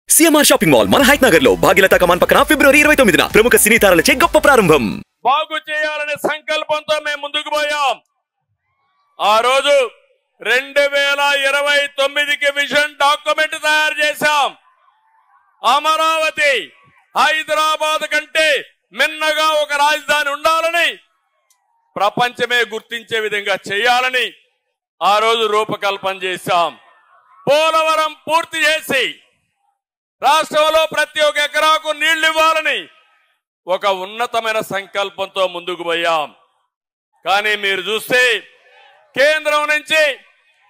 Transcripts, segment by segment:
CMR shopping mall మన height Nagar లో భాగ్యలతా కమాన్ పక్కన ఫిబ్రవరి 29న ప్రముఖ సినీ తారలచే గొప్ప ప్రారంభం. బాగు చేయాలనే సంకల్పంతో మేము ముందుకు పోయాం. ఆ రోజు 2029కి విజన్ డాక్యుమెంట్ తయారు చేశాం. అమరావతి హైదరాబాద్ కంటే మిన్నగా ఒక రాజధాని ఉండాలని, ప్రపంచమే గుర్తించే విధంగా చేయాలని ఆ రోజు రూపకల్పన చేశాం. పోలవరం పూర్తి చేసి రాష్ట్రంలో ప్రతి ఒక్క ఎకరాకు నీళ్లు ఇవ్వాలని ఒక ఉన్నతమైన సంకల్పంతో ముందుకు పోయాం. కానీ మీరు చూస్తే కేంద్రం నుంచి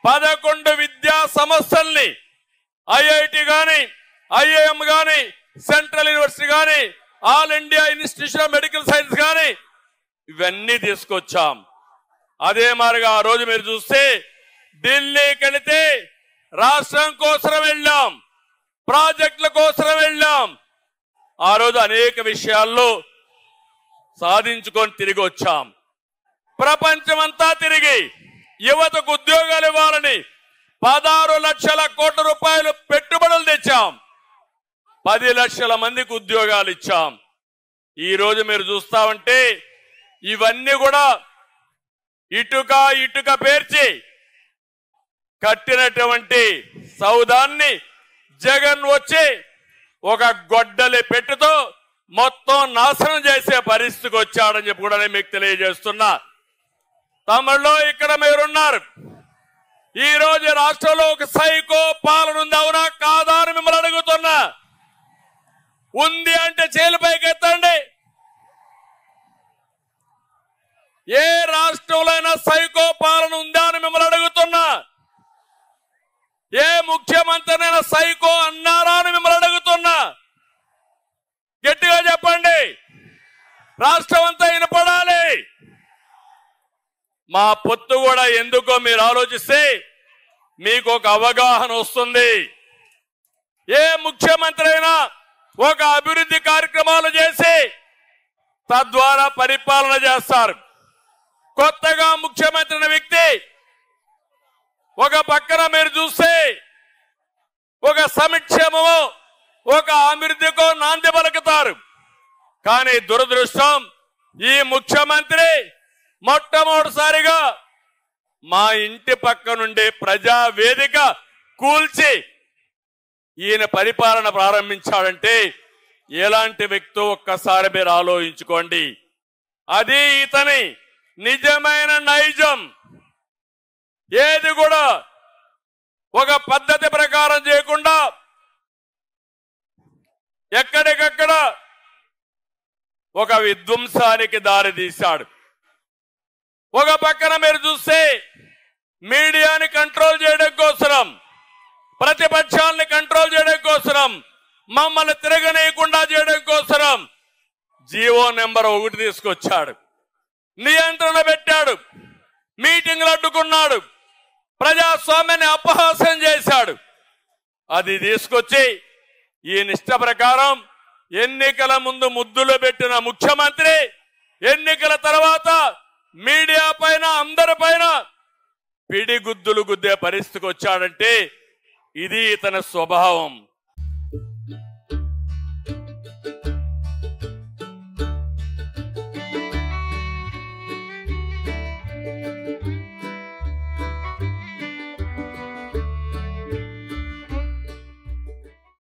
11 విద్యా సంస్థల్ని, ఐఐటి గాని, ఐఐఎం గాని, సెంట్రల్ యూనివర్సిటీ గాని, all India institution of medical science గాని ఇవన్నీ తీసుకొచ్చాం. అదే మాదిరిగా ఆ రోజు మీరు చూస్తే ఢిల్లీకి వెళితే రాష్ట్రం కోసం వెళ్ళాం, ప్రాజెక్టుల కోసం వెళ్ళాం. ఆ రోజు అనేక విషయాల్లో సాధించుకొని తిరిగి వచ్చాం. ప్రపంచమంతా తిరిగి యువతకు ఉద్యోగాలు ఇవ్వాలని 16 లక్షల కోట్ల రూపాయలు పెట్టుబడులు తెచ్చాం. 10 లక్షల మందికి ఉద్యోగాలు ఇచ్చాం. ఈ రోజు మీరు చూస్తా ఉంటే ఇవన్నీ కూడా ఇటుక పేర్చి కట్టినటువంటి సౌదాన్ని జగన్ వచ్చి ఒక గొడ్డలి పెట్టుతో మొత్తం నాశనం చేసే పరిస్థితికి వచ్చాడని చెప్పి కూడా మీకు తెలియజేస్తున్నా. తమిళలో ఇక్కడ మీరున్నారు. ఈ రోజు రాష్ట్రంలో ఒక సైకో పాలన ఉంది, అవునా కాదా అని మిమ్మల్ని అడుగుతున్నా. ఉంది అంటే చేలుపైకి ఎత్తండి. ఏ రాష్ట్రంలో అయినా సైకో పాలన ఉందా అని మిమ్మల్ని అడుగుతున్నా. ఏ ముఖ్యమంత్రినైనా సైకో అన్నారా అని మిమ్మల్ని అడుగుతున్నా. గట్టిగా చెప్పండి, రాష్ట్రం అంతా వినపడాలి. మా పొత్తు కూడా ఎందుకో మీరు ఆలోచిస్తే మీకు ఒక అవగాహన వస్తుంది. ఏ ముఖ్యమంత్రి అయినా ఒక అభివృద్ధి కార్యక్రమాలు చేసి తద్వారా పరిపాలన చేస్తారు. కొత్తగా ముఖ్యమంత్రి అనే వ్యక్తి ఒక పక్కన మీరు చూస్తే ఒక సంక్షేమమో ఒక అభివృద్ధికో నాంది పలుకుతారు. కానీ దురదృష్టం, ఈ ముఖ్యమంత్రి మొట్టమొదటిసారిగా మా ఇంటి పక్క నుండి ప్రజా వేదిక కూల్చి ఈయన పరిపాలన ప్రారంభించాడంటే ఎలాంటి వ్యక్తో ఒక్కసారి మీరు ఆలోచించుకోండి. అది ఇతని నిజమైన నైజం. ఏది కూడా ఒక పద్ధతి ప్రకారం చేయకుండా ఎక్కడికక్కడ ఒక విధ్వంసానికి దారి తీశాడు. ఒక పక్కన మీరు చూస్తే మీడియాని కంట్రోల్ చేయడం కోసం, ప్రతిపక్షాలని కంట్రోల్ చేయడం కోసం, మమ్మల్ని తిరగనీయకుండా చేయడం కోసం జీవో నెంబర్ 1 తీసుకొచ్చాడు. నియంత్రణ పెట్టాడు, మీటింగ్లు అడ్డుకున్నాడు, ప్రజాస్వామ్యాన్ని అపహాస్యం చేశాడు. అది తీసుకొచ్చి ఈ నిష్ట ప్రకారం ఎన్నికల ముందు ముద్దులు పెట్టిన ముఖ్యమంత్రి ఎన్నికల తర్వాత మీడియా పైన, అందరి పైన పిడిగుద్దులు గుద్దే పరిస్థితికి వచ్చాడంటే ఇది ఇతని స్వభావం.